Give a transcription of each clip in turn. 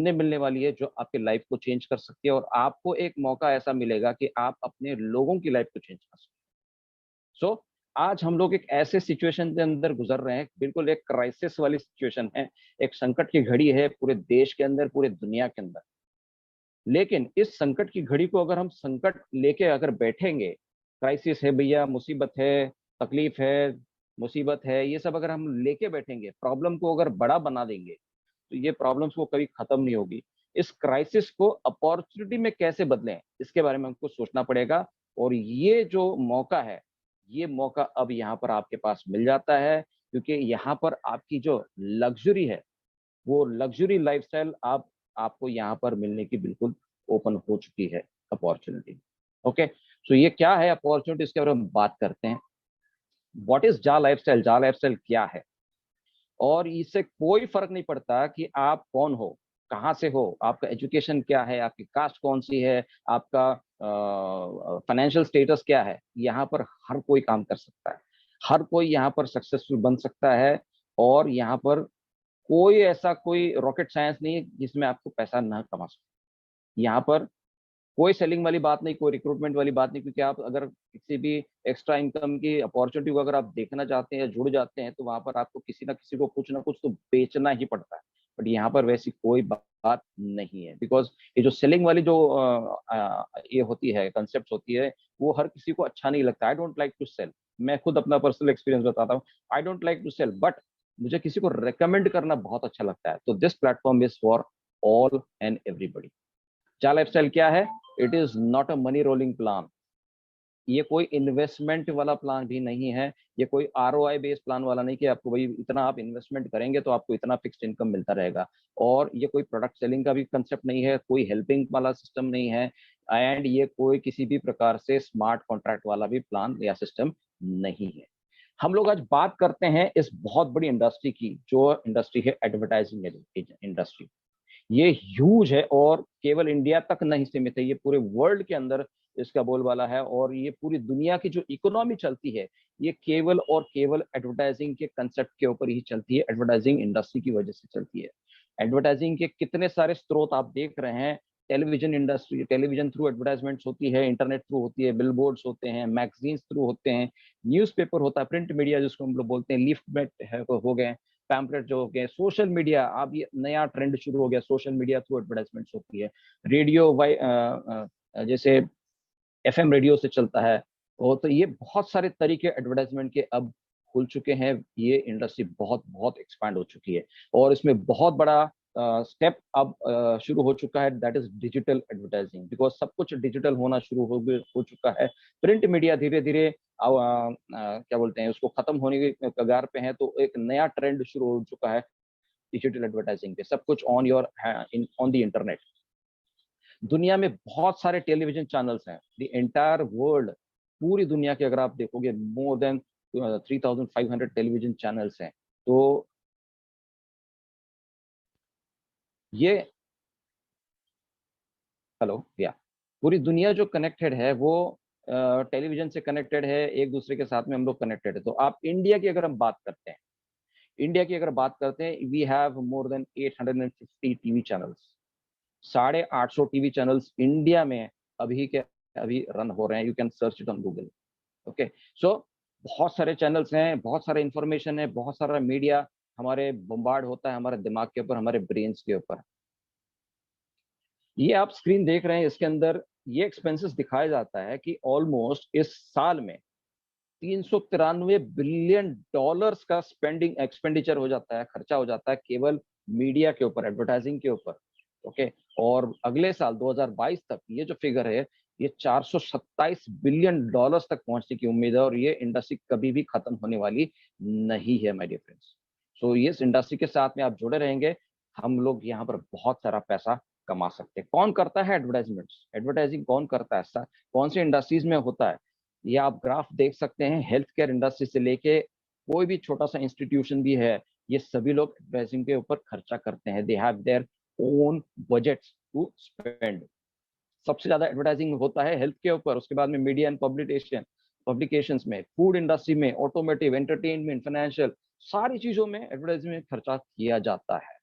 मिलने वाली है जो आपके लाइफ को चेंज कर सकती है, और आपको एक मौका ऐसा मिलेगा कि आप अपने लोगों की लाइफ को चेंज कर सकते हैं। सो आज हम लोग एक ऐसे सिचुएशन के अंदर गुजर रहे हैं, बिल्कुल एक क्राइसिस वाली सिचुएशन है, एक संकट की घड़ी है पूरे देश के अंदर, पूरे दुनिया के अंदर। लेकिन इस संकट की घड़ी को अगर हम संकट लेके अगर बैठेंगे, क्राइसिस है भैया, मुसीबत है, तकलीफ है, मुसीबत है, ये सब अगर हम लेके बैठेंगे, प्रॉब्लम को अगर बड़ा बना देंगे, तो ये प्रॉब्लम्स को कभी खत्म नहीं होगी। इस क्राइसिस को अपॉर्चुनिटी में कैसे बदलें, इसके बारे में हमको सोचना पड़ेगा। और ये जो मौका है, ये मौका अब यहाँ पर आपके पास मिल जाता है, क्योंकि यहाँ पर आपकी जो लग्जरी है, वो लग्जरी लाइफस्टाइल आप आपको यहाँ पर मिलने की बिल्कुल ओपन हो चुकी है अपॉर्चुनिटी। ओके, सो ये क्या है अपॉर्चुनिटी, इसके बारे में बात करते हैं। व्हाट इज जा लाइफस्टाइल, जा लाइफस्टाइल क्या है? और इससे कोई फर्क नहीं पड़ता कि आप कौन हो, कहाँ से हो, आपका एजुकेशन क्या है, आपकी कास्ट कौन सी है, आपका फाइनेंशियल स्टेटस क्या है, यहाँ पर हर कोई काम कर सकता है, हर कोई यहाँ पर सक्सेसफुल बन सकता है। और यहाँ पर कोई ऐसा कोई रॉकेट साइंस नहीं है जिसमें आपको पैसा ना कमा सके। यहाँ पर कोई सेलिंग वाली बात नहीं, कोई रिक्रूटमेंट वाली बात नहीं, क्योंकि आप अगर किसी भी एक्स्ट्रा इनकम की अपॉर्चुनिटी को अगर आप देखना चाहते हैं या जुड़ जाते हैं, तो वहां पर आपको किसी ना किसी को कुछ ना कुछ तो बेचना ही पड़ता है। बट यहाँ पर वैसी कोई बात नहीं है, बिकॉज ये जो सेलिंग वाली जो ये होती है, कंसेप्ट होती है, वो हर किसी को अच्छा नहीं लगता। I don't like to sell. मैं खुद अपना पर्सनल एक्सपीरियंस बताता हूँ, I don't like to sell, but मुझे किसी को रेकमेंड करना बहुत अच्छा लगता है। तो this platform is for all and everybody. क्या लाइफस्टाइल क्या है? It is not a money rolling plan. ये कोई इन्वेस्टमेंट वाला प्लान भी नहीं है, ये कोई आरओआई बेस्ड प्लान वाला नहीं कि आपको भाई इतना आप इन्वेस्टमेंट करेंगे तो आपको इतना फिक्स्ड इनकम मिलता रहेगा। और ये कोई प्रोडक्ट सेलिंग का भी कंसेप्ट नहीं है, कोई हेल्पिंग वाला सिस्टम नहीं है, एंड ये कोई किसी भी प्रकार से स्मार्ट कॉन्ट्रैक्ट वाला भी प्लान या सिस्टम नहीं है। हम लोग आज बात करते हैं इस बहुत बड़ी इंडस्ट्री की, जो इंडस्ट्री है एडवर्टाइजिंग इंडस्ट्री। ये ह्यूज है और केवल इंडिया तक नहीं सीमित है, ये पूरे वर्ल्ड के अंदर इसका बोलबाला है। और ये पूरी दुनिया की जो इकोनॉमी चलती है, ये केवल और केवल एडवर्टाइजिंग के कंसेप्ट के ऊपर ही चलती है, एडवर्टाइजिंग इंडस्ट्री की वजह से चलती है। एडवर्टाइजिंग के कितने सारे स्रोत आप देख रहे हैं। Television industry, television through advertisement होती है, इंटरनेट थ्रू होती है, बिलबोर्ड्स होते हैं, मैगजीन्स थ्रू होते हैं, न्यूज़पेपर होता है, प्रिंट मीडिया जिसको हम लोग बोलते हैं, लीफलेट हो गए, पैम्पलेट जो हो गए, सोशल मीडिया। अब ये नया ट्रेंड शुरू हो गया, सोशल मीडिया थ्रू एडवर्टाइजमेंट्स होती है। रेडियो जैसे एफएम रेडियो से चलता है वो, तो ये बहुत सारे तरीके एडवर्टाइजमेंट के अब खुल चुके हैं। ये इंडस्ट्री बहुत बहुत एक्सपैंड हो चुकी है और इसमें बहुत बड़ा स्टेप अब शुरू हो चुका है, that is digital advertising. Because सब कुछ डिजिटल होना शुरू हो चुका है। प्रिंट मीडिया धीरे धीरे क्या बोलते हैं उसको, खत्म होने के कगार पे है, तो एक नया ट्रेंड शुरू हो चुका है डिजिटल एडवर्टाइजिंग पे। सब कुछ on your on the internet. दुनिया में बहुत सारे टेलीविजन चैनल्स हैं, द एंटायर वर्ल्ड, पूरी दुनिया के अगर आप देखोगे मोर देन 3500 टेलीविजन चैनल्स हैं। तो ये, हेलो या, पूरी दुनिया जो कनेक्टेड है वो टेलीविजन से कनेक्टेड है, एक दूसरे के साथ में हम लोग कनेक्टेड है। तो आप इंडिया की अगर हम बात करते हैं, इंडिया की अगर बात करते हैं, we have more than 850 TV channels. 850 TV channels India में अभी के अभी रन हो रहे हैं। You can search it on Google. Okay, so बहुत सारे चैनल्स हैं, बहुत सारा इंफॉर्मेशन है, बहुत सारा मीडिया हमारे बम्बार्ड होता है हमारे दिमाग के ऊपर, हमारे ब्रेन्स के ऊपर। ये आप स्क्रीन देख रहे हैं, इसके अंदर ये एक्सपेंसेस दिखाया जाता है कि ऑलमोस्ट इस साल में 393 बिलियन डॉलर्स का स्पेंडिंग एक्सपेंडिचर हो जाता है, खर्चा हो जाता है केवल मीडिया के ऊपर, एडवर्टाइजिंग के ऊपर। ओके, और अगले साल 2022 तक ये जो फिगर है, ये 427 बिलियन डॉलर्स तक पहुंचने की उम्मीद है। और ये इंडस्ट्री कभी भी खत्म होने वाली नहीं है माय डियर फ्रेंड्स। सो इस इंडस्ट्री के साथ में आप जुड़े रहेंगे, हम लोग यहाँ पर बहुत सारा पैसा कमा सकते हैं। कौन करता है एडवर्टाइजमेंट्स, एडवर्टाइजिंग कौन करता है, कौन सी इंडस्ट्रीज में होता है? ये आप ग्राफ देख सकते हैं। हेल्थ केयर इंडस्ट्री से लेके कोई भी छोटा सा इंस्टीट्यूशन भी है, ये सभी लोग एडवर्टाइजिंग के ऊपर खर्चा करते हैं। They have their own budgets to spend. सबसे ज्यादा एडवर्टाइजिंग होता है हेल्थ के ऊपर, उसके बाद में मीडिया एंड पब्लिकेशंस में, फूड इंडस्ट्री में, ऑटोमोटिव, एंटरटेनमेंट, फाइनेंशियल, सारी चीजों में एडवर्टाइजिंग में खर्चा किया जाता है।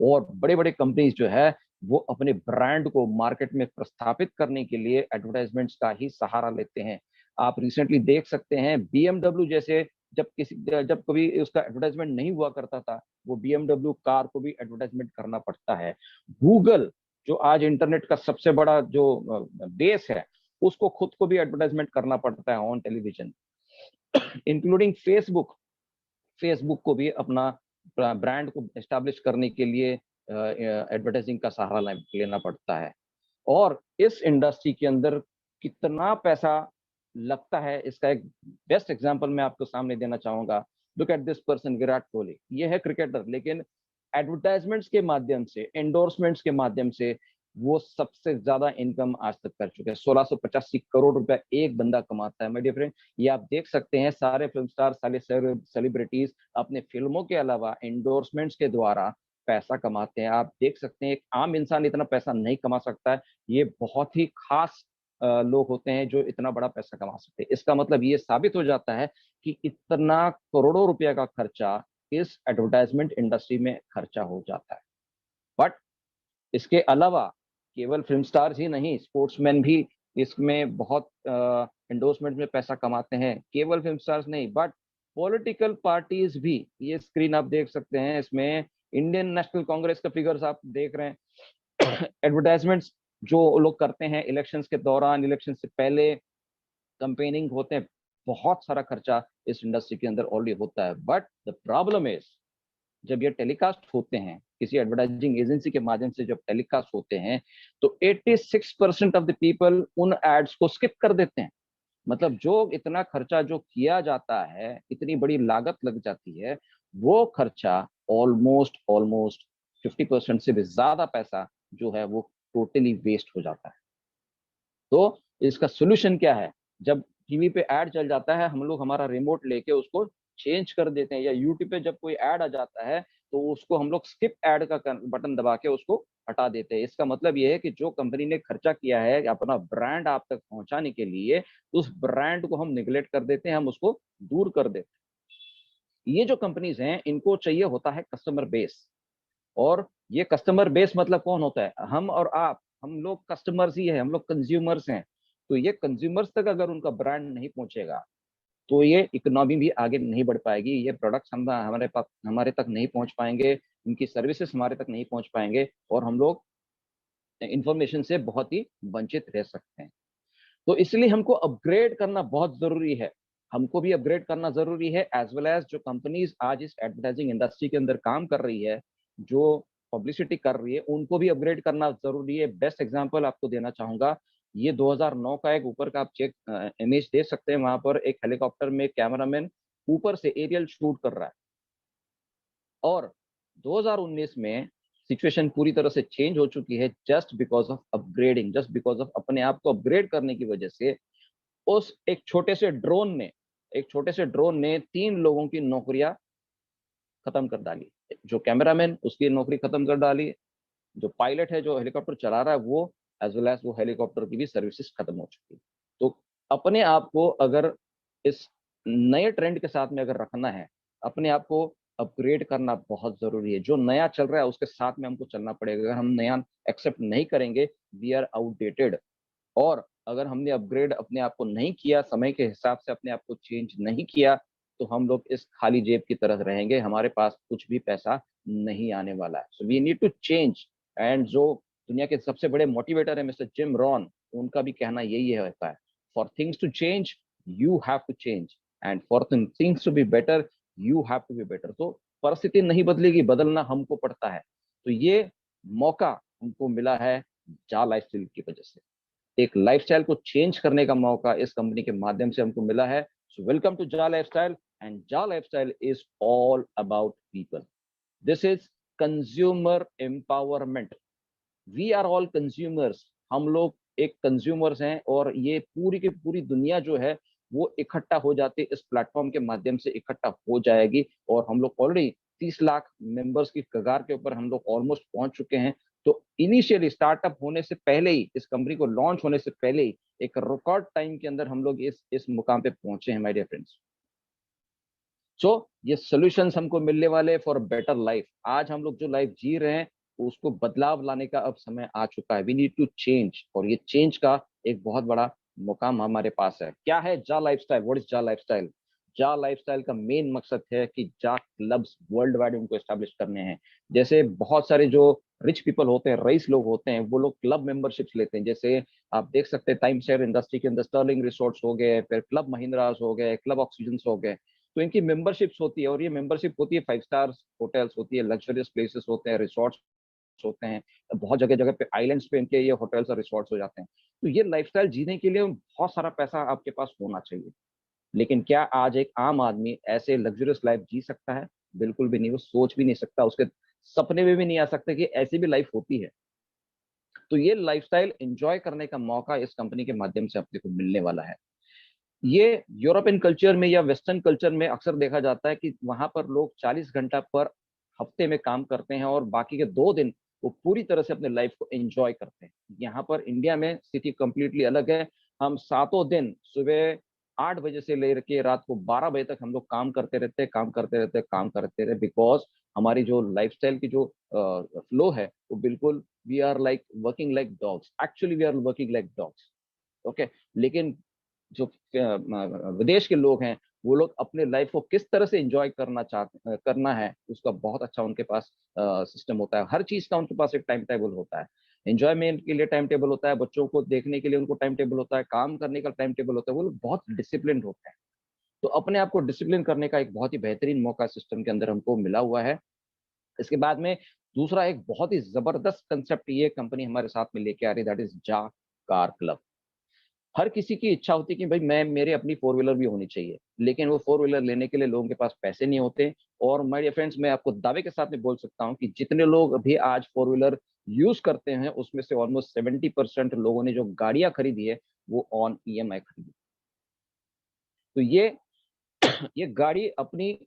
और बड़े बड़े कंपनीज जो है वो अपने ब्रांड को मार्केट में प्रस्थापित करने के लिए एडवर्टाइजमेंट्स का ही सहारा लेते हैं। आप रिसेंटली देख सकते हैं BMW जैसे, जब कभी उसका एडवर्टाइजमेंट नहीं हुआ करता था, वो BMW कार को भी एडवर्टाइजमेंट करना पड़ता है। गूगल जो आज इंटरनेट का सबसे बड़ा जो बेस है, उसको खुद को भी एडवर्टाइजमेंट करना पड़ता है on television. Including Facebook, Facebook को भी अपना ब्रांड को एस्टैब्लिश करने के लिए एडवर्टाइजिंग का सहारा लेना पड़ता है। और इस इंडस्ट्री के अंदर कितना पैसा लगता है, इसका एक बेस्ट एग्जांपल मैं आपको सामने देना चाहूंगा। Look at this person, Virat Kohli. ये है क्रिकेटर, लेकिन एडवर्टाइजमेंट्स के माध्यम से, एंडोर्समेंट्स के माध्यम से वो सबसे ज्यादा इनकम आज तक कर चुके हैं। 1685 करोड़ रुपया एक बंदा कमाता है, माय डियर फ्रेंड। ये आप देख सकते हैं, सारे फिल्म स्टार, सारे सेलिब्रिटीज अपने फिल्मों के अलावा एंडोर्समेंट्स के द्वारा पैसा कमाते हैं। आप देख सकते हैं, एक आम इंसान इतना पैसा नहीं कमा सकता है। ये बहुत ही खास लोग होते हैं जो इतना बड़ा पैसा कमा सकते हैं। इसका मतलब ये साबित हो जाता है कि इतना करोड़ों रुपया का खर्चा इस एडवर्टाइजमेंट इंडस्ट्री में खर्चा हो जाता है। बट इसके अलावा केवल फिल्म स्टार्स ही नहीं, स्पोर्ट्समैन भी इसमें बहुत एंडोर्समेंट में पैसा कमाते हैं। केवल फिल्म स्टार्स नहीं, बट पॉलिटिकल पार्टीज भी। ये स्क्रीन आप देख सकते हैं, इसमें इंडियन नेशनल कांग्रेस का फिगर्स आप देख रहे हैं। एडवर्टाइजमेंट्स जो लोग करते हैं इलेक्शंस के दौरान, इलेक्शन से पहले कंपेनिंग होते हैं, बहुत सारा खर्चा इस इंडस्ट्री के अंदर ऑलरेडी होता है। बट द प्रॉब्लम इज, जब ये टेलीकास्ट होते हैं किसी एडवर्टाइजिंग एजेंसी के माध्यम से, जब टेलीकास्ट होते हैं, तो 86% ऑफ द पीपल उन एड्स को स्किप कर देते हैं। मतलब जो इतना खर्चा जो किया जाता है, इतनी बड़ी लागत लग जाती है, वो खर्चा ऑलमोस्ट ऑलमोस्ट 50% से भी ज्यादा पैसा जो है वो टोटली वेस्ट हो जाता है। तो इसका सोल्यूशन क्या है? जब टीवी पे ऐड चल जाता है, हम लोग हमारा रिमोट लेके उसको चेंज कर देते हैं, या यूट्यूब पे जब कोई ऐड आ जाता है तो उसको हम लोग स्किप ऐड का बटन दबा के उसको हटा देते हैं। इसका मतलब ये है कि जो कंपनी ने खर्चा किया है अपना ब्रांड आप तक पहुंचाने के लिए, उस ब्रांड को हम निगलेक्ट कर देते हैं, हम उसको दूर कर देते हैं। ये जो कंपनीज हैं, इनको चाहिए होता है कस्टमर बेस। और ये कस्टमर बेस मतलब कौन होता है? हम और आप, हम लोग कस्टमर्स ही है, हम लोग कंज्यूमर्स हैं। तो ये कंज्यूमर्स तक अगर उनका ब्रांड नहीं पहुंचेगा, तो ये इकोनॉमी भी आगे नहीं बढ़ पाएगी। ये प्रोडक्ट्स हम हमारे पास, हमारे तक नहीं पहुंच पाएंगे, इनकी सर्विसेज हमारे तक नहीं पहुंच पाएंगे, और हम लोग इंफॉर्मेशन से बहुत ही वंचित रह सकते हैं। तो इसलिए हमको अपग्रेड करना बहुत जरूरी है। हमको भी अपग्रेड करना जरूरी है, एज वेल एज जो कंपनीज आज इस एडवर्टाइजिंग इंडस्ट्री के अंदर काम कर रही है, जो पब्लिसिटी कर रही है, उनको भी अपग्रेड करना जरूरी है। बेस्ट एग्जांपल आपको देना चाहूंगा, ये 2009 का एक ऊपर का आप चेक इमेज दे सकते हैं। वहां पर एक हेलीकॉप्टर में कैमरामैन ऊपर से एरियल शूट कर रहा है, और 2019 में सिचुएशन पूरी तरह से चेंज हो चुकी है, just because of upgrading, just because of अपने आप को अपग्रेड करने की वजह से। उस एक छोटे से ड्रोन ने 3 लोगों की नौकरियां खत्म कर डाली। जो कैमरामैन, उसकी नौकरी खत्म कर डाली। जो पायलट है, जो हेलीकॉप्टर चला रहा है, वो एज वेल एज वो हेलीकॉप्टर की भी सर्विसेज खत्म हो चुकी है। तो अपने आप को अगर इस नए ट्रेंड के साथ में अगर रखना है, अपने आप को अपग्रेड करना बहुत जरूरी है। जो नया चल रहा है उसके साथ में हमको चलना पड़ेगा। अगर हम नया एक्सेप्ट नहीं करेंगे, वी आर आउटडेटेड। और अगर हमने अपग्रेड अपने आप को नहीं किया, समय के हिसाब से अपने आप को चेंज नहीं किया, तो हम लोग इस खाली जेब की तरह रहेंगे, हमारे पास कुछ भी पैसा नहीं आने वाला है। So we need to change. And जो दुनिया के सबसे बड़े मोटिवेटर है मिस्टर जिम रॉन, उनका भी कहना यही होता है, for things to change you have to change, and for things to be better you have to be better. तो परिस्थिति नहीं बदलेगी, बदलना हमको पड़ता है। तो ये मौका हमको मिला है जा लाइफस्टाइल की वजह से। एक लाइफस्टाइल को चेंज करने का मौका इस कंपनी के माध्यम से हमको मिला है। So welcome to Jaa lifestyle, and Jaa lifestyle is all about people. This is consumer empowerment. We are all consumers. हम लोग एक कंज्यूमर्स हैं, और ये पूरी की पूरी दुनिया जो है वो इकट्ठा हो जाती है, इस प्लेटफॉर्म के माध्यम से इकट्ठा हो जाएगी। और हम लोग ऑलरेडी 30 लाख मेंबर्स की कगार के ऊपर हम लोग ऑलमोस्ट पहुंच चुके हैं। तो इनिशियली स्टार्टअप होने से पहले ही, इस कंपनी को लॉन्च होने से पहले ही, एक रिकॉर्ड टाइम के अंदर हम लोग इस मुकाम पे पहुंचे हैं, माय डियर फ्रेंड्स। सो ये सॉल्यूशंस हमको मिलने वाले फॉर बेटर लाइफ। आज हम लोग जो लाइफ जी रहे हैं उसको बदलाव लाने का अब समय आ चुका है। वी नीड टू चेंज, और ये चेंज का एक बहुत बड़ा मुकाम हमारे पास है। क्या है जा लाइफस्टाइल? व्हाट इज जा लाइफस्टाइल? जा लाइफस्टाइल का मेन मकसद है कि जा क्लब्स वर्ल्ड वाइड उनको एस्टेब्लिश करने हैं। जैसे बहुत सारे जो रिच पीपल होते हैं, रईस लोग होते हैं, वो लोग क्लब मेंबरशिप्स लेते हैं। जैसे आप देख सकते हैं टाइम शेयर इंडस्ट्री के अंदर स्टर्लिंग रिसोर्ट्स हो गए, फिर क्लब महिंद्रास हो गए, क्लब ऑक्सीजन हो गए। तो इनकी मेंबरशिप्स होती है, और ये मेंबरशिप होती है 5 स्टार होटल्स होती है, लग्जरियस प्लेसेस होते हैं, रिसोर्ट्स होते हैं। बहुत जगह जगह पे आइलैंड्स पे इनके ये होटल्स और रिसोर्ट्स हो जाते हैं। तो ये लाइफस्टाइल जीने के लिए बहुत सारा पैसा आपके पास होना चाहिए। लेकिन क्या आज एक आम आदमी ऐसे लग्जरियस लाइफ जी सकता है? बिल्कुल भी नहीं। वो सोच भी नहीं सकता, उसके सपने में भी नहीं आ सकता कि ऐसी भी लाइफ होती है। तो ये लाइफस्टाइल एंजॉय करने का मौका इस कंपनी के माध्यम से अपने को मिलने वाला है। ये यूरोपियन कल्चर में या वेस्टर्न कल्चर में अक्सर देखा जाता है कि वहां पर लोग 40 घंटा पर हफ्ते में काम करते हैं, और बाकी के 2 दिन वो पूरी तरह से अपने लाइफ को एंजॉय करते हैं। यहाँ पर इंडिया में स्थिति कंप्लीटली अलग है। हम 7 दिन सुबह 8 बजे से लेकर के रात को 12 बजे तक हम लोग काम करते रहते हैं, काम करते रहते हैं, काम करते रहते, बिकॉज हमारी जो लाइफस्टाइल की जो फ्लो है वो बिल्कुल we are like working like dogs. Actually we are working like dogs. Okay. लेकिन जो विदेश के लोग हैं, वो लोग अपने लाइफ को किस तरह से एंजॉय करना है, उसका बहुत अच्छा उनके पास सिस्टम होता है। हर चीज का उनके पास एक टाइम टेबल होता है। एंजॉयमेंट के लिए टाइम टेबल होता है, बच्चों को देखने के लिए उनको टाइम टेबल होता है, काम करने का टाइम टेबल होता है। वो लोग बहुत डिसिप्लिन होते हैं। तो अपने आप को डिसिप्लिन करने का एक बहुत ही बेहतरीन मौका सिस्टम के अंदर हमको मिला हुआ है। इसके बाद में दूसरा एक बहुत ही जबरदस्त कंसेप्ट ये कंपनी हमारे साथ में लेके आ रही है, दैट इज जा कार क्लब। हर किसी की इच्छा होती है कि भाई मैं मेरे अपनी 4 व्हीलर भी होनी चाहिए, लेकिन वो 4 व्हीलर लेने के लिए लोगों के पास पैसे नहीं होते। और माय डियर फ्रेंड्स, मैं आपको दावे के साथ में बोल सकता हूँ कि जितने लोग अभी आज 4 व्हीलर यूज करते हैं उसमें से ऑलमोस्ट 70% लोगों ने जो गाड़ियां खरीदी है वो ऑन ईएमआई खरीदी। तो ये गाड़ी अपनी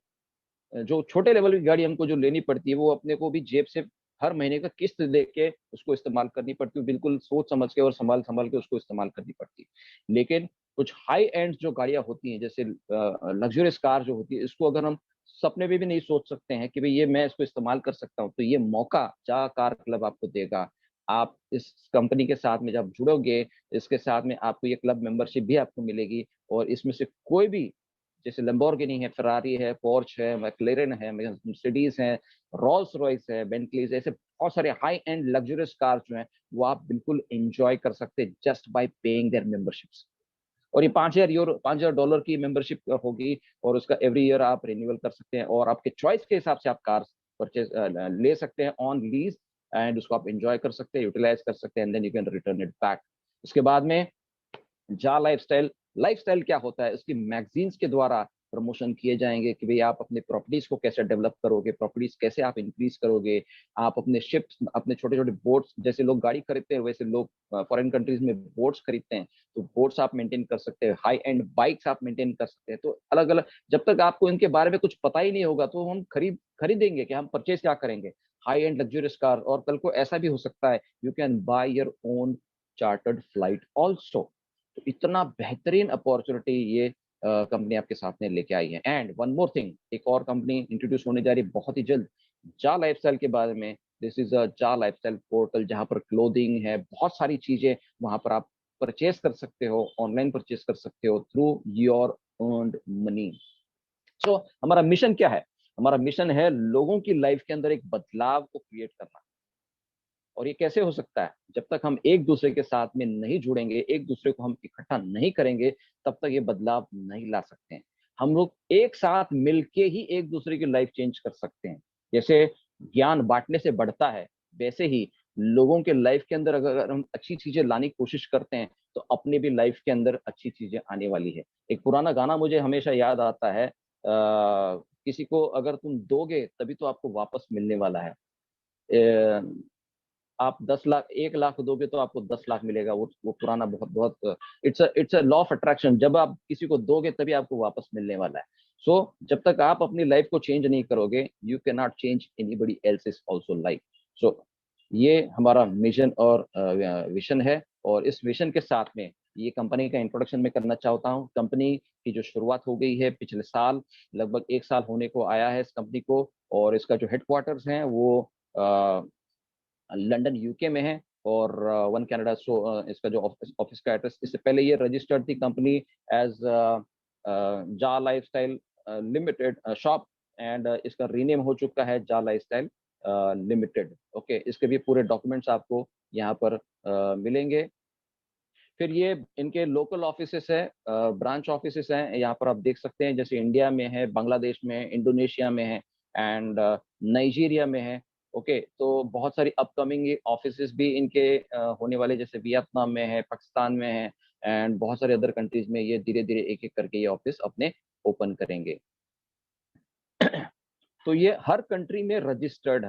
जो छोटे लेवल की गाड़ी हमको जो लेनी पड़ती है वो अपने को भी जेब से हर महीने का किस्त लेके उसको इस्तेमाल करनी पड़ती है। बिल्कुल सोच समझ के और संभाल संभाल के उसको इस्तेमाल करनी पड़ती है। लेकिन कुछ हाई एंड जो गाड़ियां होती हैं, जैसे लग्जरियस कार जो होती है, इसको अगर हम सपने में भी नहीं सोच सकते हैं कि भाई ये मैं इसको इस्तेमाल कर सकता हूँ, तो ये मौका जा कार क्लब आपको देगा। आप इस कंपनी के साथ में जब जुड़ोगे, इसके साथ में आपको ये क्लब मेंबरशिप भी आपको मिलेगी। और इसमें से कोई भी, जैसे लैम्बोर्गिनी है, फेरारी है, पोर्श है, मैक्लेरन है, मर्सिडीज है, रोल्स रॉयस है, बेंटलीज, ऐसे बहुत सारे हाई एंड लग्जरियस कार जो हैं वो आप बिल्कुल एंजॉय कर सकते हैं just by paying their memberships. और ये 5,000 यूरो, $5,000 की मेंबरशिप होगी, और उसका एवरी ईयर आप रिन्यूअल कर सकते हैं, और आपके चॉइस के हिसाब से आप कार परचेज ले सकते हैं ऑन लीज। एंड उसको आप एंजॉय कर सकते हैं, यूटिलाइज कर सकते हैं, and then you can return it back. उसके बाद में जा लाइफस्टाइल। लाइफस्टाइल क्या होता है? इसकी मैगजीन्स के द्वारा प्रमोशन किए जाएंगे कि भाई आप अपने प्रॉपर्टीज को कैसे डेवलप करोगे, प्रॉपर्टीज कैसे आप इंक्रीज करोगे। आप अपने शिप्स, अपने छोटे छोटे बोट्स, जैसे लोग गाड़ी खरीदते हैं वैसे लोग फॉरेन कंट्रीज में बोट्स खरीदते हैं, तो बोट्स आप मेंटेन कर सकते हैं। हाई एंड बाइक्स आप मेंटेन कर सकते हैं। तो अलग अलग, जब तक आपको इनके बारे में कुछ पता ही नहीं होगा तो हम खरीदेंगे कि हम परचेज क्या करेंगे? High and luxurious car. और कल को ऐसा भी हो सकता है you can by your own chartered flight also. तो इतना बेहतरीन अपॉर्चुनिटी ये कंपनी आपके साथ में लेके आई है। एंड वन मोर थिंग, एक और कंपनी इंट्रोड्यूस होने जा रही है बहुत ही जल्द जा लाइफस्टाइल के बारे में। दिस इज अ जा लाइफस्टाइल पोर्टल, जहां पर क्लोथिंग है, बहुत सारी चीजें वहां पर आप परचेज कर सकते हो, ऑनलाइन परचेज कर सकते हो थ्रू योर अर्न्ड मनी। सो हमारा मिशन क्या है? हमारा मिशन है लोगों की लाइफ के अंदर एक बदलाव को क्रिएट करना। और ये कैसे हो सकता है? जब तक हम एक दूसरे के साथ में नहीं जुड़ेंगे, एक दूसरे को हम इकट्ठा नहीं करेंगे, तब तक ये बदलाव नहीं ला सकते हैं। हम लोग एक साथ मिलके ही एक दूसरे की लाइफ चेंज कर सकते हैं। जैसे ज्ञान बांटने से बढ़ता है, वैसे ही लोगों के लाइफ के अंदर अगर हम अच्छी चीजें लाने की कोशिश करते हैं तो अपने भी लाइफ के अंदर अच्छी चीजें आने वाली है। एक पुराना गाना मुझे हमेशा याद आता है, किसी को अगर तुम दोगे तभी तो आपको वापस मिलने वाला है। आप 10 लाख, 1 लाख दोगे तो आपको 10 लाख मिलेगा। वो पुराना बहुत बहुत it's a law of attraction. जब आप किसी को दोगे तभी आपको वापस मिलने वाला है। सो जब तक आप अपनी लाइफ को चेंज नहीं करोगे, you can not change anybody else's also life. So ये हमारा मिशन और विशन है। और इस विशन के साथ में ये कंपनी का इंट्रोडक्शन मैं करना चाहता हूँ। कंपनी की जो शुरुआत हो गई है पिछले साल, लगभग 1 साल होने को आया है इस कंपनी को, और इसका जो हेडक्वार्टर्स हैं वो लंदन यूके में है, और वन कनाडा। सो इसका जो ऑफिस ऑफिस का एड्रेस, इससे पहले ये रजिस्टर्ड थी कंपनी एज जा लाइफस्टाइल लिमिटेड शॉप, एंड इसका रीनेम हो चुका है जा लाइफस्टाइल लिमिटेड। ओके, इसके भी पूरे डॉक्यूमेंट्स आपको यहाँ पर मिलेंगे। फिर ये इनके लोकल ऑफिसेस है, ब्रांच ऑफिसेस हैं, यहाँ पर आप देख सकते हैं, जैसे इंडिया में है, बांग्लादेश में है, इंडोनेशिया में है, एंड नाइजीरिया में है। ओके, तो बहुत सारी अपकमिंग ऑफिसेस भी इनके होने वाले, जैसे वियतनाम में है, पाकिस्तान में है, एंड बहुत सारे अदर कंट्रीज में ये धीरे धीरे एक एक करके ये ऑफिस अपने ओपन करेंगे। तो ये हर कंट्री में रजिस्टर्ड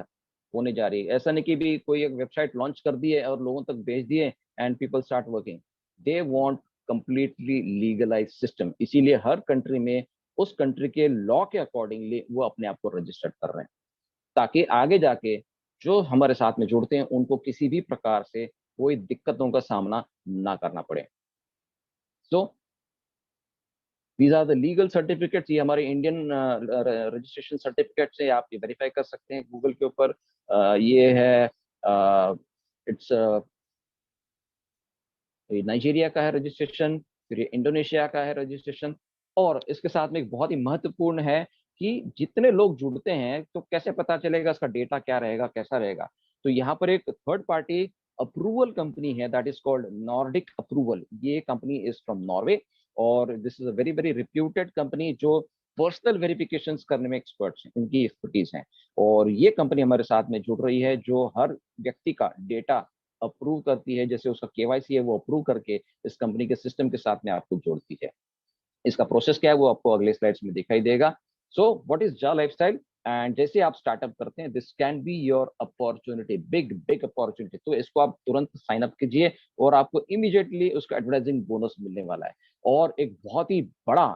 होने जा रही है। ऐसा नहीं कि भी कोई एक वेबसाइट लॉन्च कर दी है और लोगों तक भेज दिए and people start working. They want completely legalise system, इसीलिए हर कंट्री में उस कंट्री के लॉ के अकॉर्डिंगली वो अपने आप को रजिस्टर्ड कर रहे हैं, ताकि आगे जाके जो हमारे साथ में जुड़ते हैं उनको किसी भी प्रकार से कोई दिक्कतों का सामना ना करना पड़े। So these are the legal certificates. ये हमारे इंडियन रजिस्ट्रेशन सर्टिफिकेट्स है, आप ये वेरीफाई कर सकते हैं गूगल के ऊपर। ये है, इट्स नाइजीरिया का है रजिस्ट्रेशन, फिर ये इंडोनेशिया का है रजिस्ट्रेशन। और इसके साथ में एक बहुत ही महत्वपूर्ण है कि जितने लोग जुड़ते हैं तो कैसे पता चलेगा इसका डेटा क्या रहेगा, कैसा रहेगा। तो यहाँ पर एक थर्ड पार्टी अप्रूवल कंपनी है, that is called Nordic approval. ये कंपनी इज फ्रॉम नॉर्वे, और this is a very very reputed company जो पर्सनल वेरिफिकेशन करने में एक्सपर्ट्स हैं, उनकी एक्सपर्टीज हैं। और ये कंपनी हमारे साथ में जुड़ रही है जो हर व्यक्ति का डेटा अप्रूव करती है, जैसे उसका केवाईसी है वो अप्रूव करके इस कंपनी के सिस्टम के साथ में आपको जोड़ती है। इसका प्रोसेस क्या है वो आपको अगले स्लाइड्स में दिखाई देगा। सो व्हाट इज जा लाइफस्टाइल, एंड जैसे आप स्टार्टअप करते हैं, this can be your opportunity, big big opportunity. तो इसको आप तुरंत साइन अप कीजिए और आपको इमीडिएटली उसका एडवर्टाइजिंग बोनस मिलने वाला है, और एक बहुत ही बड़ा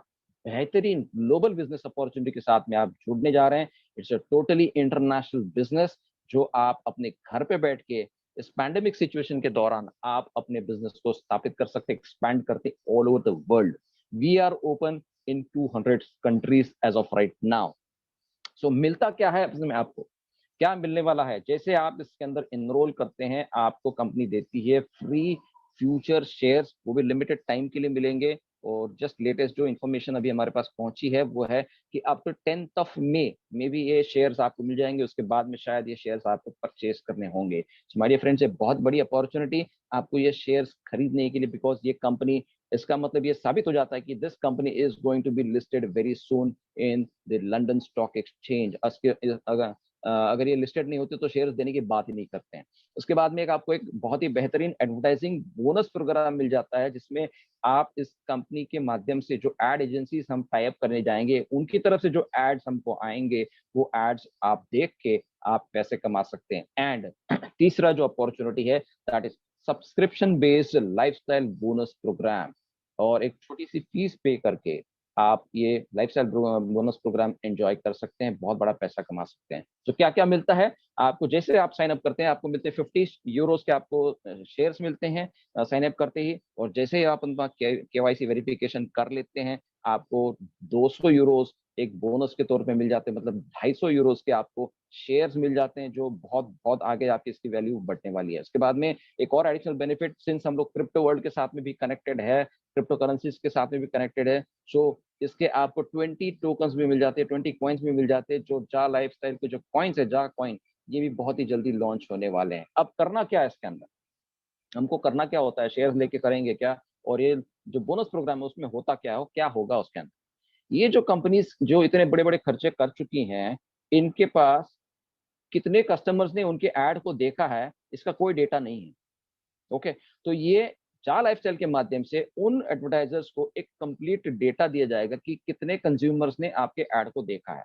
बेहतरीन ग्लोबल बिजनेस अपॉर्चुनिटी के साथ में आप जुड़ने जा रहे हैं। It's a totally international business, जो आप अपने घर पे बैठ के इस पैंडेमिक सिचुएशन के दौरान आप अपने बिजनेस को स्थापित कर सकते, एक्सपैंड करते all over the world. We are open in 200 countries as of right now. So मिलता क्या है इसमें, आपको क्या मिलने वाला है? जैसे आप इसके अंदर इनरोल करते हैं, आपको कंपनी देती है फ्री फ्यूचर शेयर्स, वो भी लिमिटेड टाइम के लिए मिलेंगे। और जस्ट लेटेस्ट जो इन्फॉर्मेशन अभी हमारे पास पहुंची है वो है कि up to 10th of May में भी ये शेयर्स आपको मिल जाएंगे। उसके बाद में शायद ये शेयर्स आपको परचेज करने होंगे। हमारे फ्रेंड्स, ये बहुत बड़ी अपॉर्चुनिटी आपको ये शेयर्स खरीदने के लिए, बिकॉज ये कंपनी, इसका मतलब ये साबित हो जाता है कि this company is going to be listed very soon in the London stock exchange. अगर ये लिस्टेड नहीं होते तो शेयर्स देने की बात ही नहीं करते हैं। उसके बाद में एक आपको एक बहुत ही बेहतरीन एडवर्टाइजिंग बोनस प्रोग्राम मिल जाता है, जिसमें आप इस कंपनी के माध्यम से जो एड एजेंसीज हम टाई अप करने जाएंगे, उनकी तरफ से जो एड्स हमको आएंगे, वो एड्स आप देख के आप पैसे कमा सकते हैं। एंड तीसरा जो अपॉर्चुनिटी है, that is subscription based lifestyle bonus programme. और एक छोटी सी फीस पे करके आप ये लाइफस्टाइल बोनस प्रोग्राम एंजॉय कर सकते हैं, बहुत बड़ा पैसा कमा सकते हैं। तो क्या क्या मिलता है आपको? जैसे आप साइन अप करते हैं, आपको मिलते हैं 50 यूरोस के, आपको शेयर्स मिलते हैं साइन अप करते ही। और जैसे ही आप उनका केवाईसी वेरिफिकेशन कर लेते हैं, आपको 200 यूरोस एक बोनस के तौर पे मिल जाते हैं, मतलब 250 यूरोस के आपको शेयर्स मिल जाते हैं, जो बहुत बहुत आगे आपकी इसकी वैल्यू बढ़ने वाली है। उसके बाद में एक और एडिशनल बेनिफिट, सिंस हम लोग क्रिप्टो वर्ल्ड के साथ में भी कनेक्टेड है, क्रिप्टो करेंसीज के साथ में भी कनेक्टेड है, सो इसके आपको 20 टोकन्स भी मिल जाते हैं, 20 कॉइन्स भी मिल जाते हैं। जो जा लाइफस्टाइल के जो कॉइन्स है, जा कॉइन, ये भी बहुत ही जल्दी लॉन्च होने वाले हैं। अब करना क्या है इसके अंदर, हमको करना क्या होता है, शेयर्स लेके करेंगे क्या, और ये जो बोनस प्रोग्राम है उसमें होता क्या है, क्या होगा उसके अंदर? ये जो कंपनीज जो इतने बड़े बड़े खर्चे कर चुकी हैं, इनके पास कितने कस्टमर्स ने उनके ऐड को देखा है, इसका कोई डेटा नहीं है। ओके, तो ये जा लाइफस्टाइल के माध्यम से उन एडवर्टाइजर्स को एक कंप्लीट डेटा दिया जाएगा कि कितने कंज्यूमर्स ने आपके ऐड को देखा है।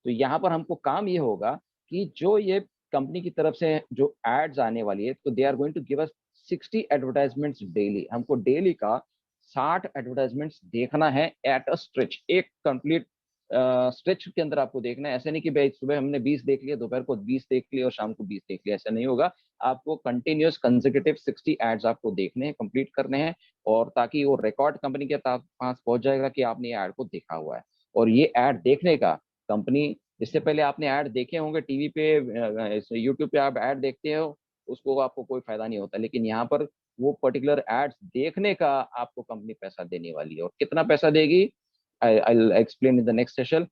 तो यहाँ पर हमको काम ये होगा कि जो ये कंपनी की तरफ से जो एड्स आने वाली है, तो they are going to give us 60 advertisements daily. हमको डेली का 60 एडवर्टाइजमेंट्स देखना है एट अ स्ट्रेच, एक कंप्लीट स्ट्रेच के अंदर आपको देखना है। ऐसे नहीं कि भाई सुबह हमने 20 देख लिया, दोपहर को 20 देख लिया और शाम को 20 देख लिया, ऐसा नहीं होगा। आपको कंटिन्यूअस कंसेक्यूटिव 60 एड्स आपको देखने हैं, कंप्लीट करने हैं, और ताकि वो रिकॉर्ड कंपनी के पास पहुंच जाएगा कि आपने ये ऐड को देखा हुआ है। और ये ऐड देखने का कंपनी, इससे पहले आपने ऐड देखे होंगे टीवी पे, यूट्यूब पे आप ऐड देखते हो, उसको आपको कोई फायदा नहीं होता, लेकिन यहाँ पर वो पर्टिकुलर एड्स देखने का आपको कंपनी पैसा देने वाली है। और कितना पैसा देगी, I explain in the next session.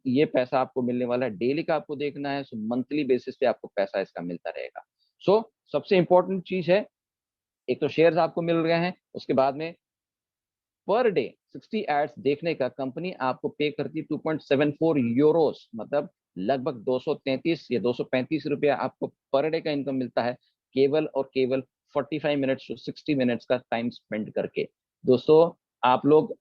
ये पैसा आपको मिलने वाला है, डेली का आपको देखना है, सो मंथली बेसिस पे आपको पैसा इसका मिलता रहेगा। सो सबसे इंपॉर्टेंट चीज है, एक तो शेयर्स आपको मिल रहे हैं, उसके बाद में पर डे 60 एड्स देखने का कंपनी आपको पे करती है 2.74 यूरोस, मतलब लगभग 233 या 235 रुपया आपको पर डे का इनकम मिलता है, केवल और केवल 45 मिनट्स टू 60 मिनट्स का टाइम स्पेंड करके। दोस्तों, आप लोग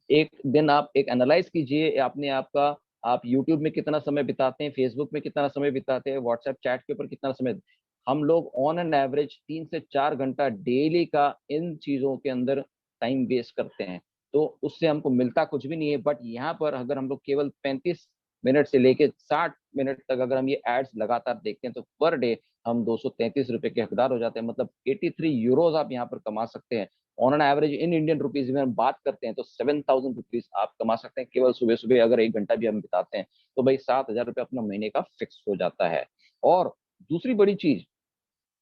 एक दिन आप एक एनालाइज कीजिए, आपने आपका, आप यूट्यूब में कितना समय बिताते हैं, फेसबुक में कितना समय बिताते हैं, व्हाट्सएप चैट के ऊपर कितना समय। हम लोग ऑन एन एवरेज 3 से 4 घंटा डेली का इन चीजों के अंदर टाइम वेस्ट करते हैं, तो उससे हमको मिलता कुछ भी नहीं है। बट यहाँ पर अगर हम लोग केवल 35 मिनट से लेके 60 मिनट तक अगर हम ये एड्स लगातार देखते हैं, तो पर डे हम 233 रुपए के हकदार हो जाते हैं, मतलब 83 यूरोज आप यहाँ पर कमा सकते हैं। On an average in Indian rupees में हम बात करते हैं तो 7,000 रुपीज आप कमा सकते हैं, केवल सुबह सुबह अगर 1 घंटा भी हम बिताते हैं, तो भाई 7,000 रुपये अपना महीने का फिक्स हो जाता है। और दूसरी बड़ी चीज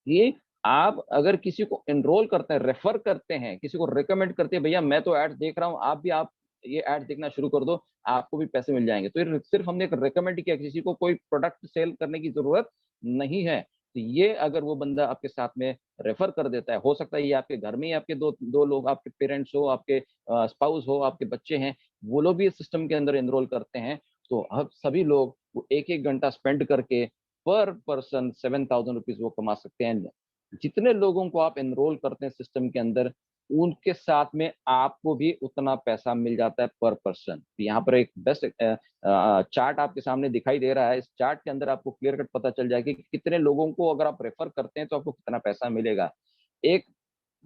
ये, आप अगर किसी को एनरोल करते हैं, रेफर करते हैं, किसी को रिकमेंड करते हैं, भैया मैं तो एड्स देख रहा हूँ, आप भी आप ये एड्स देखना शुरू कर दो, आपको भी पैसे मिल जाएंगे, तो ये सिर्फ हमने एक रिकमेंड किया, किसी को कोई प्रोडक्ट सेल करने की जरूरत नहीं है। तो ये अगर वो बंदा आपके साथ में रेफर कर देता है, हो सकता है ये आपके घर में ही आपके दो दो लोग, आपके पेरेंट्स हो, आपके स्पाउस हो, आपके बच्चे हैं, वो लोग भी इस सिस्टम के अंदर एनरोल करते हैं, तो अब सभी लोग एक एक घंटा स्पेंड करके पर पर्सन 7,000 रुपीज वो कमा सकते हैं। जितने लोगों को आप एनरोल करते हैं सिस्टम के अंदर, उनके साथ में आपको भी उतना पैसा मिल जाता है पर पर्सन। यहाँ पर एक बेस्ट चार्ट आपके सामने दिखाई दे रहा है, इस चार्ट के अंदर आपको क्लियर कट पता चल जाएगा कि कितने लोगों को अगर आप रेफर करते हैं तो आपको कितना पैसा मिलेगा। एक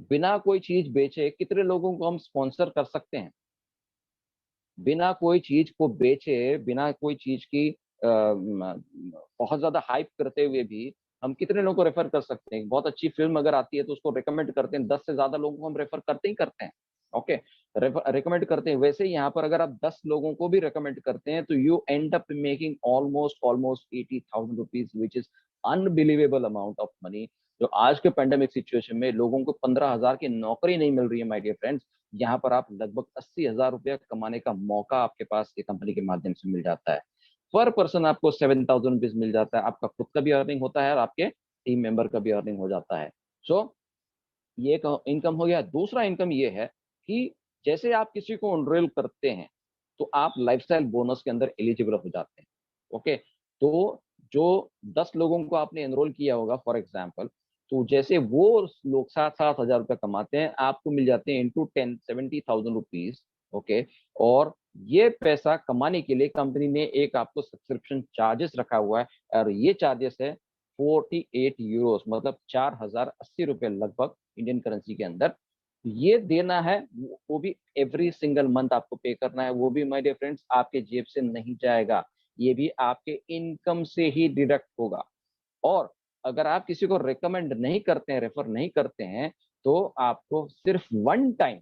बिना कोई चीज बेचे कितने लोगों को हम स्पॉन्सर कर सकते हैं, बिना कोई चीज को बेचे, बिना कोई चीज की बहुत ज्यादा हाइप करते हुए भी हम कितने लोगों को रेफर कर सकते हैं। बहुत अच्छी फिल्म अगर आती है तो उसको रिकमेंड करते हैं, 10 से ज्यादा लोगों को हम रेफर करते ही करते हैं। ओके, रिकमेंड करते हैं। वैसे ही यहाँ पर अगर आप 10 लोगों को भी रिकमेंड करते हैं तो you and up making almost almost 80,000 rupees, which is unbelievable amount of money. जो आज के पेंडेमिक सिचुएशन में लोगों को 15,000 की नौकरी नहीं मिल रही है माय डियर फ्रेंड्स, यहाँ पर आप लगभग 80,000 रुपया कमाने का मौका आपके पास ये कंपनी के माध्यम से मिल जाता है। पर पर्सन आपको 7,000 रुपीज मिल जाता है, आपका खुद का भी अर्निंग होता है और आपके टीम मेंबर का भी अर्निंग हो जाता है। सो ये एक इनकम हो गया। दूसरा इनकम ये है कि जैसे आप किसी को एनरोल करते हैं तो आप लाइफस्टाइल बोनस के अंदर एलिजिबल हो जाते हैं। ओके, तो जो 10 लोगों को आपने एनरोल किया होगा फॉर एग्जाम्पल, तो जैसे वो लोग 7,000 रुपये कमाते हैं, आपको मिल जाते हैं इंटू 10 70,000 रुपीज। ओके, और ये पैसा कमाने के लिए कंपनी ने एक आपको सब्सक्रिप्शन चार्जेस रखा हुआ है, और ये चार्जेस है 48 यूरोस, मतलब 4,080 रुपये लगभग इंडियन करेंसी के अंदर। ये देना है, वो भी एवरी सिंगल मंथ आपको पे करना है, वो भी माय डियर फ्रेंड्स आपके जेब से नहीं जाएगा, ये भी आपके इनकम से ही डिडक्ट होगा। और अगर आप किसी को रिकमेंड नहीं करते हैं, रेफर नहीं करते हैं, तो आपको सिर्फ वन टाइम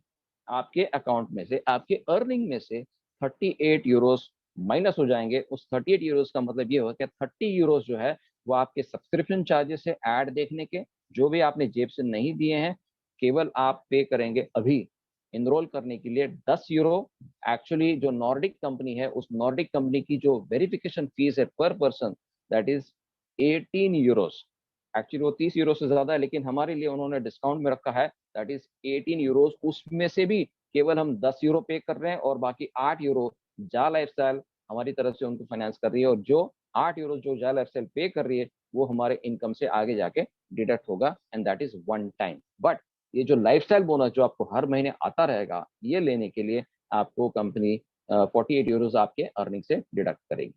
आपके अकाउंट में से, आपके अर्निंग में से 38 यूरोस माइनस हो जाएंगे। उस 38 यूरोस का मतलब ये होगा कि 30 यूरोस जो है वो आपके सब्सक्रिप्शन चार्जेस है ऐड देखने के, जो भी आपने जेब से नहीं दिए हैं, केवल आप पे करेंगे अभी इनरोल करने के लिए 10 यूरो। एक्चुअली जो नॉर्डिक कंपनी है, उस नॉर्डिक कंपनी की जो वेरिफिकेशन फीस है पर person, that is 18 Euros. Actually वो 30 यूरो से ज्यादा है, लेकिन हमारे लिए उन्होंने डिस्काउंट में रखा है, दैट इज 18 यूरोस। उसमें से भी केवल हम 10 यूरो पे कर रहे हैं और बाकी 8 यूरो जा लाइफस्टाइल हमारी तरफ से उनको फाइनेंस कर रही है, और जो 8 यूरो जो जा लाइफस्टाइल पे कर रही है वो हमारे इनकम से आगे जाके डिडक्ट होगा, and that is one time. But ये जो लाइफस्टाइल बोनस जो आपको हर महीने आता रहेगा, ये लेने के लिए आपको कंपनी 48 यूरोज आपके अर्निंग से डिडक्ट करेगी।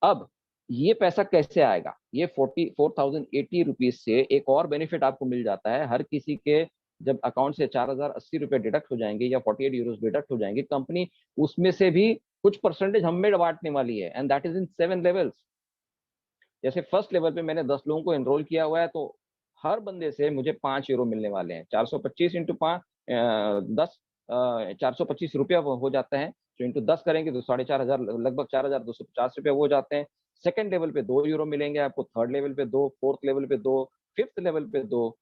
अब ये पैसा कैसे आएगा, ये 44,080 रुपीज से एक और बेनिफिट आपको मिल जाता है। हर किसी के जब अकाउंट से 4,080 रुपये डिडक्ट हो जाएंगे या 48 यूरोज डिडक्ट हो जाएंगे, कंपनी उसमें से भी कुछ परसेंटेज हम में बांटने वाली है, and that is in 7 levels. जैसे फर्स्ट लेवल पे मैंने 10 लोगों को एनरोल किया हुआ है, तो हर बंदे से मुझे 5 यूरो मिलने वाले हैं। 425 इंटू 5, 10, 425 रुपया हो जाता है। तो इंटू 10 करेंगे तो 4,500, लगभग 4,250 रुपया वो हो जाते हैं। सेकंड लेवल पे 2 यूरो मिलेंगे आपको, थर्ड लेवल पे 2, फोर्थ लेवल पे 2, फिफ्थ लेवल पे 2,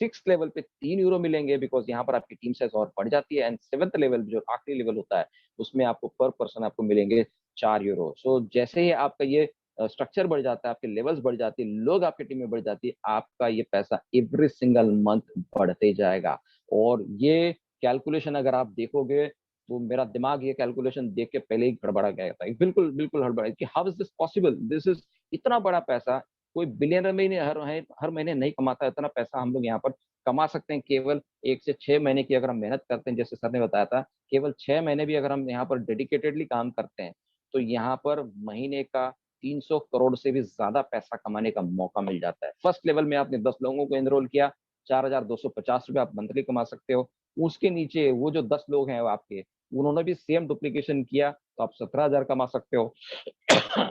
सिक्स लेवल पे 3 यूरो मिलेंगे, बिकॉज यहाँ पर आपकी टीम साइज और बढ़ जाती है। एंड सेवंथ लेवल जो आखिरी लेवल होता है, उसमें आपको पर पर्सन आपको मिलेंगे 4 यूरो। सो जैसे ही आपका ये स्ट्रक्चर बढ़ जाता है, आपके लेवल्स बढ़ जाती है, लोग आपकी टीम में बढ़ जाती है, आपका ये पैसा एवरी सिंगल मंथ बढ़ते जाएगा। और ये कैलकुलेशन अगर आप देखोगे, तो मेरा दिमाग ये कैलकुलेशन देख के पहले ही गड़बड़ा गया था, बिल्कुल बिल्कुल हड़बड़ा कि how is this possible, this is इतना बड़ा पैसा कोई बिलियनर में ही हर महीने नहीं कमाता। इतना पैसा हम लोग यहाँ पर कमा सकते हैं केवल 1 से 6 महीने की अगर हम मेहनत करते हैं। जैसे सर ने बताया था, केवल 6 महीने भी अगर हम यहाँ पर डेडिकेटेडली काम करते हैं, तो यहाँ पर महीने का 300 करोड़ से भी ज्यादा पैसा कमाने का मौका मिल जाता है। फर्स्ट लेवल में आपने 10 लोगों को एनरोल किया, 4,250 रुपये आप मंथली कमा सकते हो। उसके नीचे वो जो 10 लोग हैं आपके, उन्होंने भी सेम डुप्लीकेशन किया, तो आप 17,000 कमा सकते हो।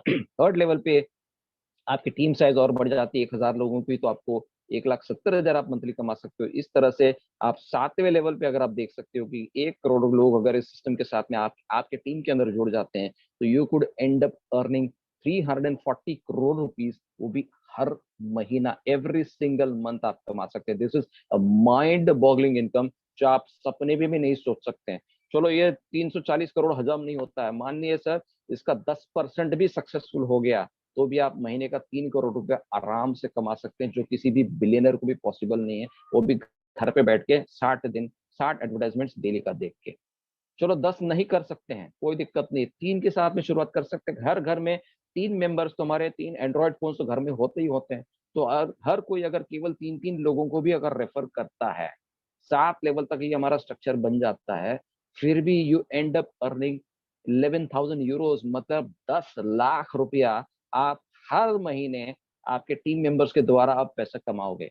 थर्ड लेवल पे आपकी टीम साइज और बढ़ जाती है 1,000 लोगों की, तो आपको 1,70,000 आप मंथली कमा सकते हो। इस तरह से आप 7वें लेवल पे अगर आप देख सकते हो कि 1 करोड़ लोग अगर इस सिस्टम के साथ में आपके टीम के अंदर जुड़ जाते हैं, तो you could and up earning 340 crore rupees, वो भी हर महीना, एवरी सिंगल मंथ आप कमा सकते हैं। This is a mind boggling income, जो आप सपने में भी नहीं सोच सकते हैं। चलो ये 340 करोड़ हजम नहीं होता है, मानिए सर इसका 10% भी सक्सेसफुल हो गया, तो भी आप महीने का 3 करोड़ रुपया आराम से कमा सकते हैं, जो किसी भी बिलियनर को भी पॉसिबल नहीं है, वो भी घर पे बैठ के 60 दिन 60 एडवर्टाइजमेंट्स डेली का देख के। चलो 10 नहीं कर सकते हैं, कोई दिक्कत नहीं, 3 के साथ में शुरुआत कर सकते हैं। हर घर में 3 मेंबर्स, तुम्हारे 3 एंड्रॉइड फोन तो घर में होते ही होते हैं। तो हर कोई अगर केवल 3-3 लोगों को भी अगर रेफर करता है, 7 लेवल तक ही हमारा स्ट्रक्चर बन जाता है, फिर भी you and up earning 11,000 euros, मतलब 10 लाख रुपया आप हर महीने आपके टीम मेंबर्स के द्वारा आप पैसा कमाओगे।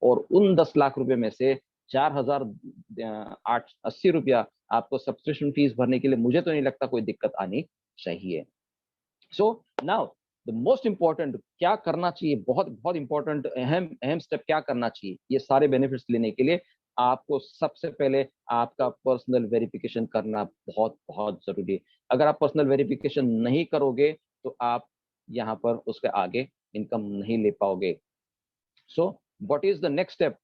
और उन 10 लाख रुपए में से 4,880 रुपया आपको सब्सक्रिप्शन फीस भरने के लिए मुझे तो नहीं लगता कोई दिक्कत आनी चाहिए। So now the most important क्या करना चाहिए, बहुत बहुत इंपॉर्टेंट अहम अहम स्टेप क्या करना चाहिए ये सारे बेनिफिट्स लेने के लिए। आपको सबसे पहले आपका पर्सनल वेरिफिकेशन करना बहुत बहुत जरूरी है। अगर आप पर्सनल वेरिफिकेशन नहीं करोगे, तो आप यहाँ पर उसके आगे इनकम नहीं ले पाओगे। So what is the next step?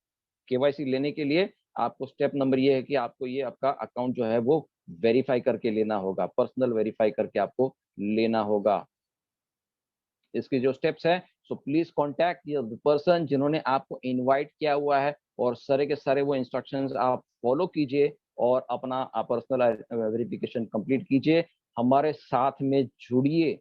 KYC लेने के लिए आपको स्टेप नंबर ये है कि आपको ये आपका अकाउंट जो है वो वेरीफाई करके लेना होगा, पर्सनल वेरीफाई करके आपको लेना होगा। इसके जो स्टेप्स हैं, so please contact the person जिन्होंने आपको इनवाइट किया हुआ है, और सारे के सारे वो इंस्ट्रक्शंस आप फॉलो कीजिए और अपना पर्सनल वेरिफिकेशन कंप्लीट कीजिए। हमारे साथ में जुड़िए,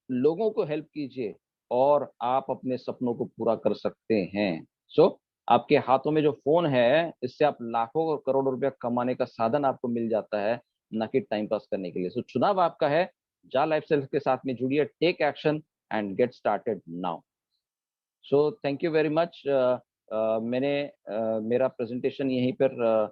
लोगों को हेल्प कीजिए, और आप अपने सपनों को पूरा कर सकते हैं। सो आपके हाथों में जो फोन है, इससे आप लाखों और करोड़ों रुपया कमाने का साधन आपको मिल जाता है, न कि टाइम पास करने के लिए। सो चुनाव आपका है, जा लाइफस्टाइल के साथ में जुड़िए, take action and get started now. So thank you very much. मैंने मेरा प्रेजेंटेशन यहीं पर